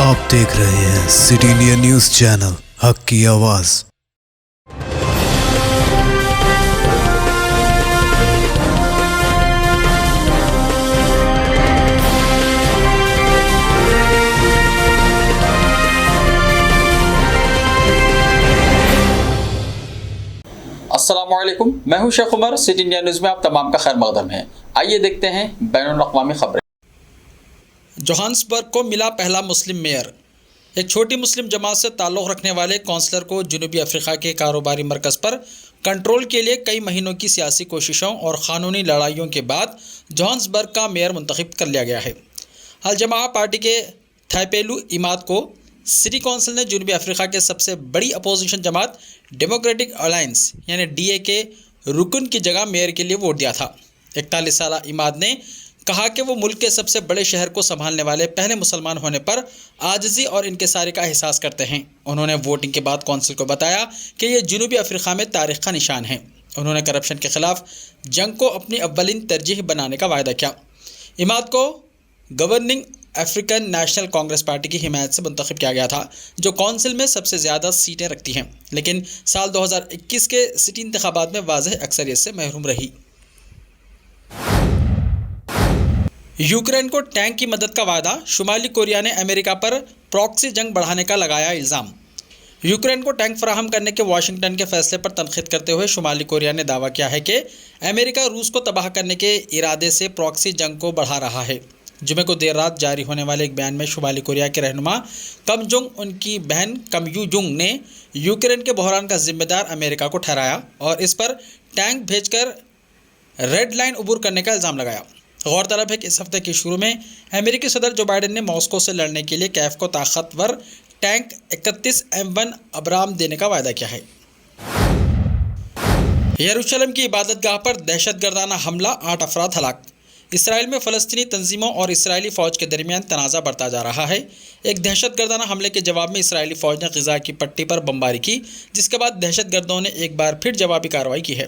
آپ دیکھ رہے ہیں سٹی انڈیا نیوز چینل، حق کی آواز۔ السلام علیکم، میں ہوں شیخ عمر۔ سٹی انڈیا نیوز میں آپ تمام کا خیر مقدم ہے۔ آئیے دیکھتے ہیں بین الاقوامی خبریں۔ جوہانسبرگ کو ملا پہلا مسلم میئر۔ ایک چھوٹی مسلم جماعت سے تعلق رکھنے والے کونسلر کو جنوبی افریقہ کے کاروباری مرکز پر کنٹرول کے لیے کئی مہینوں کی سیاسی کوششوں اور قانونی لڑائیوں کے بعد جوہانسبرگ کا میئر منتخب کر لیا گیا ہے۔ الجماعہ پارٹی کے تھائپیلو ایماد کو سٹی کونسل نے جنوبی افریقہ کے سب سے بڑی اپوزیشن جماعت ڈیموکریٹک الائنس یعنی ڈی اے کے رکن کی جگہ میئر کے لیے ووٹ دیا تھا۔ 41 سالہ ایماد نے کہا کہ وہ ملک کے سب سے بڑے شہر کو سنبھالنے والے پہلے مسلمان ہونے پر عاجزی اور انکساری کا احساس کرتے ہیں۔ انہوں نے ووٹنگ کے بعد کونسل کو بتایا کہ یہ جنوبی افریقہ میں تاریخ کا نشان ہے۔ انہوں نے کرپشن کے خلاف جنگ کو اپنی اولین ترجیح بنانے کا وعدہ کیا۔ ایماد کو governing African national Congress party کی حمایت سے منتخب کیا گیا تھا، جو کونسل میں سب سے زیادہ سیٹیں رکھتی ہیں، لیکن سال 2021 کے سٹی انتخابات میں واضح اکثریت سے محروم رہی۔ یوکرین کو ٹینک کی مدد کا وعدہ۔ شمالی کوریا نے امریکہ پر پراکسی جنگ بڑھانے کا لگایا الزام۔ یوکرین کو ٹینک فراہم کرنے کے واشنگٹن کے فیصلے پر تنقید کرتے ہوئے شمالی کوریا نے دعویٰ کیا ہے کہ امریکہ روس کو تباہ کرنے کے ارادے سے پراکسی جنگ کو بڑھا رہا ہے۔ جمعے کو دیر رات جاری ہونے والے ایک بیان میں شمالی کوریا کے رہنما کم جونگ ان کی بہن کم یو جونگ نے یوکرین کے بحران کا ذمہ دار امریکہ کو ٹھہرایا اور اس پر ٹینک بھیج کر ریڈ لائن عبور کرنے کا الزام لگایا۔ غور طلب ہے کہ اس ہفتے کے شروع میں امریکی صدر جو بائیڈن نے ماسکو سے لڑنے کے لیے کیف کو طاقتور ٹینک 31 M1 ابرام دینے کا وعدہ کیا ہے۔ یروشلم کی عبادت گاہ پر دہشت گردانہ حملہ، 8 افراد ہلاک۔ اسرائیل میں فلسطینی تنظیموں اور اسرائیلی فوج کے درمیان تنازع بڑھتا جا رہا ہے۔ ایک دہشت گردانہ حملے کے جواب میں اسرائیلی فوج نے غزہ کی پٹی پر بمباری کی، جس کے بعد دہشت گردوں نے ایک بار پھر جوابی کارروائی کی ہے۔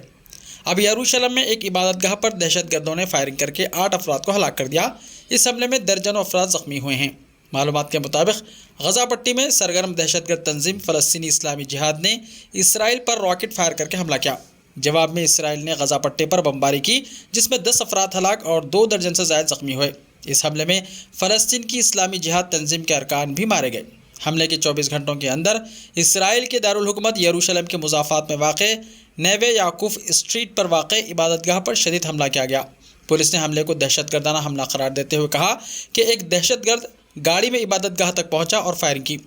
اب یروشلم میں ایک عبادت گاہ پر دہشت گردوں نے فائرنگ کر کے 8 افراد کو ہلاک کر دیا۔ اس حملے میں درجنوں افراد زخمی ہوئے ہیں۔ معلومات کے مطابق غزہ پٹی میں سرگرم دہشت گرد تنظیم فلسطینی اسلامی جہاد نے اسرائیل پر راکٹ فائر کر کے حملہ کیا۔ جواب میں اسرائیل نے غزہ پٹی پر بمباری کی، جس میں 10 افراد ہلاک اور 2 درجن سے زائد زخمی ہوئے۔ اس حملے میں فلسطین کی اسلامی جہاد تنظیم کے ارکان بھی مارے گئے۔ حملے کے 24 گھنٹوں کے اندر اسرائیل کے دارالحکومت یروشلم کے مضافات میں واقع نیوے یعقوب اسٹریٹ پر واقع عبادت گاہ پر شدید حملہ کیا گیا۔ پولیس نے حملے کو دہشت گردانہ حملہ قرار دیتے ہوئے کہا کہ ایک دہشت گرد گاڑی میں عبادت گاہ تک پہنچا اور فائرنگ کی۔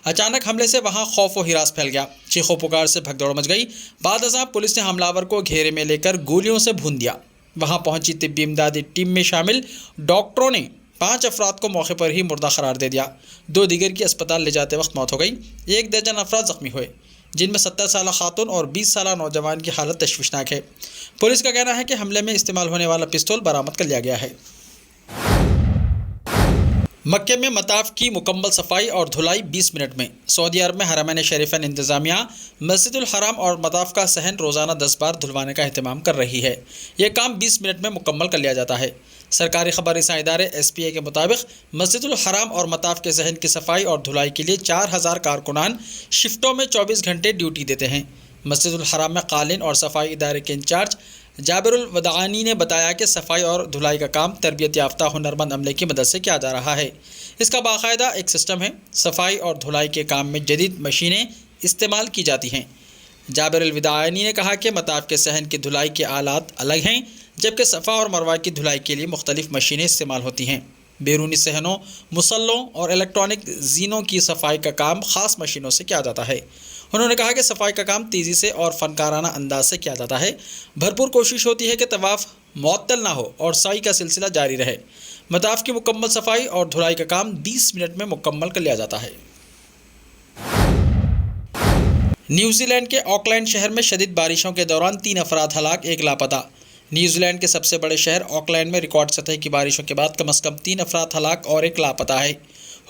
اچانک حملے سے وہاں خوف و ہراس پھیل گیا، چیخو پکار سے بھگدڑ مچ گئی۔ بعد ازاں پولیس نے حملہ آور کو گھیرے میں لے کر گولیوں سے بھون دیا۔ وہاں پہنچی طبی امدادی ٹیم میں شامل ڈاکٹروں نے 5 افراد کو موقع پر ہی مردہ قرار دے دیا۔ 2 دیگر کی اسپتال لے جاتے وقت موت ہو گئی۔ 1 درجن افراد زخمی ہوئے، جن میں 70 سالہ خاتون اور 20 سالہ نوجوان کی حالت تشویشناک ہے۔ پولیس کا کہنا ہے کہ حملے میں استعمال ہونے والا پستول برآمد کر لیا گیا ہے۔ مکہ میں مطاف کی مکمل صفائی اور دھلائی 20 منٹ میں۔ سعودی عرب میں حرمین شریفین انتظامیہ مسجد الحرام اور مطاف کا صحن روزانہ 10 بار دھلوانے کا اہتمام کر رہی ہے۔ یہ کام 20 منٹ میں مکمل کر لیا جاتا ہے۔ سرکاری خبر رساں ادارے SPA کے مطابق مسجد الحرام اور مطاف کے صحن کی صفائی اور دھلائی کے لیے 4000 کارکنان شفٹوں میں 24 گھنٹے ڈیوٹی دیتے ہیں۔ مسجد الحرام میں قالین اور صفائی ادارے کے انچارج جابر الوداعانی نے بتایا کہ صفائی اور دھلائی کا کام تربیت یافتہ ہنرمند عملے کی مدد سے کیا جا رہا ہے۔ اس کا باقاعدہ ایک سسٹم ہے۔ صفائی اور دھلائی کے کام میں جدید مشینیں استعمال کی جاتی ہیں۔ جابر الوداعانی نے کہا کہ مطاف کے صحن کی دھلائی کے آلات الگ ہیں، جبکہ صفا اور مروہ کی دھلائی کے لیے مختلف مشینیں استعمال ہوتی ہیں۔ بیرونی صحنوں، مصلوں اور الیکٹرانک زینوں کی صفائی کا کام خاص مشینوں سے کیا جاتا ہے۔ انہوں نے کہا کہ صفائی کا کام تیزی سے اور فنکارانہ انداز سے کیا جاتا ہے۔ بھرپور کوشش ہوتی ہے کہ طواف معطل نہ ہو اور سعی کا سلسلہ جاری رہے۔ مطاف کی مکمل صفائی اور دھلائی کا کام 20 منٹ میں مکمل کر لیا جاتا ہے۔ نیوزی لینڈ کے آکلینڈ شہر میں شدید بارشوں کے دوران 3 افراد ہلاک، 1 لاپتہ۔ نیوزی لینڈ کے سب سے بڑے شہر آکلینڈ میں ریکارڈ سطح کی بارشوں کے بعد کم از کم 3 افراد ہلاک اور 1 لاپتہ ہے۔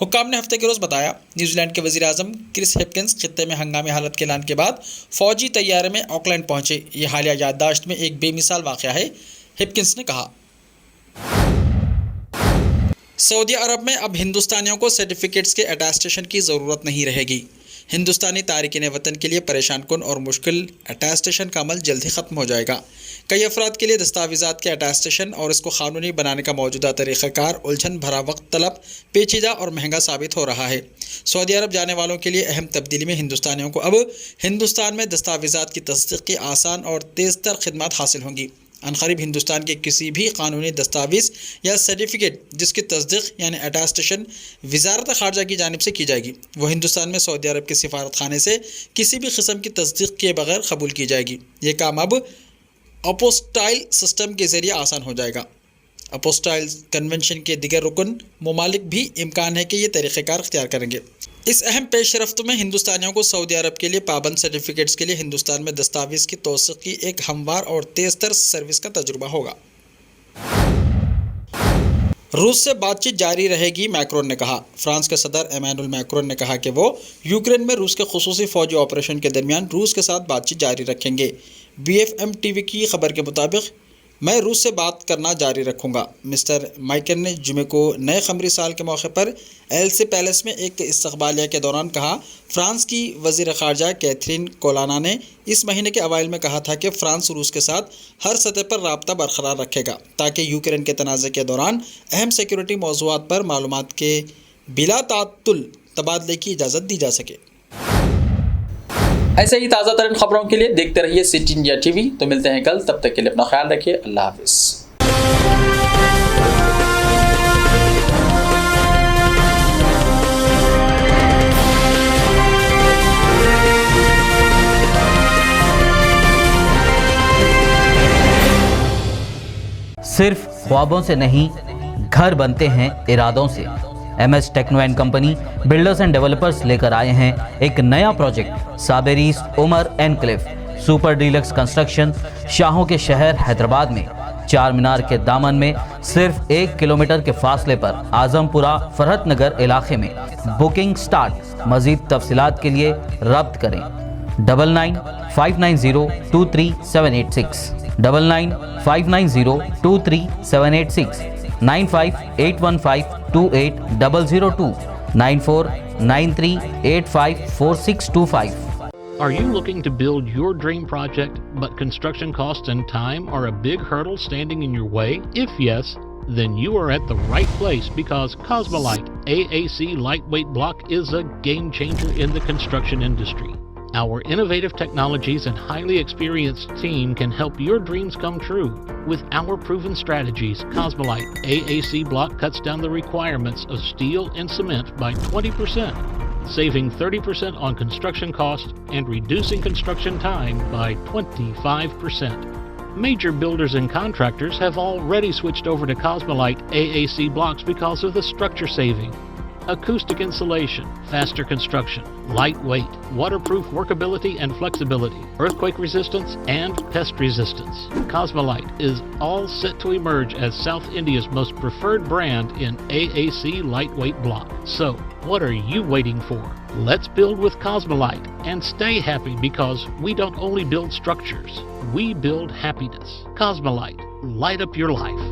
حکام نے ہفتے کے روز بتایا۔ نیوزی لینڈ کے وزیر اعظم کرس ہپکنس خطے میں ہنگامی حالت کے اعلان کے بعد فوجی طیارے میں آکلینڈ پہنچے۔ یہ حالیہ یادداشت میں ایک بے مثال واقعہ ہے، ہپکنس نے کہا۔ سعودی عرب میں اب ہندوستانیوں کو سرٹیفکیٹس کے اٹیسٹیشن کی ضرورت نہیں رہے گی۔ ہندوستانی تارکین وطن کے لیے پریشان کن اور مشکل اٹیسٹیشن کا عمل جلد ہی ختم ہو جائے گا۔ کئی افراد کے لیے دستاویزات کے اٹیسٹیشن اور اس کو قانونی بنانے کا موجودہ طریقہ کار الجھن بھرا، وقت طلب، پیچیدہ اور مہنگا ثابت ہو رہا ہے۔ سعودی عرب جانے والوں کے لیے اہم تبدیلی میں ہندوستانیوں کو اب ہندوستان میں دستاویزات کی تصدیق کی آسان اور تیز تر خدمات حاصل ہوں گی۔ عنقریب ہندوستان کے کسی بھی قانونی دستاویز یا سرٹیفکیٹ جس کی تصدیق یعنی اٹیسٹیشن وزارت خارجہ کی جانب سے کی جائے گی، وہ ہندوستان میں سعودی عرب کے سفارت خانے سے کسی بھی قسم کی تصدیق کیے بغیر قبول کی جائے گی۔ یہ کام اب اپوسٹائل سسٹم کے ذریعے آسان ہو جائے گا۔ اپوسٹائل کنونشن کے دیگر رکن ممالک بھی امکان ہے کہ یہ طریقہ کار اختیار کریں گے۔ اس اہم پیش رفت میں ہندوستانیوں کو سعودی عرب کے لیے پابند سرٹیفکیٹس کے لیے ہندوستان میں دستاویز کی توثیق کی ایک ہموار اور تیز تر سروس کا تجربہ ہوگا۔ روس سے بات چیت جاری رہے گی، میکرون نے کہا۔ فرانس کے صدر ایمانوئل میکرون نے کہا کہ وہ یوکرین میں روس کے خصوصی فوجی آپریشن کے درمیان روس کے ساتھ بات چیت جاری رکھیں گے۔ BFM TV کی خبر کے مطابق میں روس سے بات کرنا جاری رکھوں گا۔ مسٹر مائکن نے جمعے کو نئے قمری سال کے موقع پر ایلسے پیلس میں ایک استقبالیہ کے دوران کہا۔ فرانس کی وزیر خارجہ کیتھرین کولانا نے اس مہینے کے اوائل میں کہا تھا کہ فرانس روس کے ساتھ ہر سطح پر رابطہ برقرار رکھے گا تاکہ یوکرین کے تنازع کے دوران اہم سیکیورٹی موضوعات پر معلومات کے بلا تعطل تبادلے کی اجازت دی جا سکے۔ ایسے ہی تازہ ترین خبروں کے لیے دیکھتے رہیے سٹی انڈیا TV۔ تو ملتے ہیں کل، تب تک کے لیے اپنا خیال رکھیے۔ اللہ حافظ۔ صرف خوابوں سے نہیں، گھر بنتے ہیں ارادوں سے۔ MS techno and company builders and developers لے کر آئے ہیں ایک نیا پروجیکٹ، صابریز Umar enclave super deluxe construction, شاہوں کے شہر حیدرآباد میں، چار مینار کے دامن میں، صرف 1 کلومیٹر کے فاصلے پر، اعظم پورہ فرحت نگر علاقے میں۔ Booking start. مزید تفصیلات کے لیے رابطہ کریں 9959023786 9959023786 9581528002 9493854625. Are you looking to build your dream project, but construction costs and time are a big hurdle standing in your way? If yes, then you are at the right place, because Cosmolite AAC lightweight block is a game changer in the construction industry. Our innovative technologies and highly experienced team can help your dreams come true. With our proven strategies, Cosmolite AAC block cuts down the requirements of steel and cement by 20%, saving 30% on construction costs and reducing construction time by 25%. Major builders and contractors have already switched over to Cosmolite AAC blocks because of the structure saving. Acoustic insulation, faster construction, lightweight, waterproof workability and flexibility, earthquake resistance, and pest resistance. Cosmolite is all set to emerge as South India's most preferred brand in AAC lightweight block. So, what are you waiting for? Let's build with Cosmolite and stay happy, because we don't only build structures, we build happiness. Cosmolite, light up your life.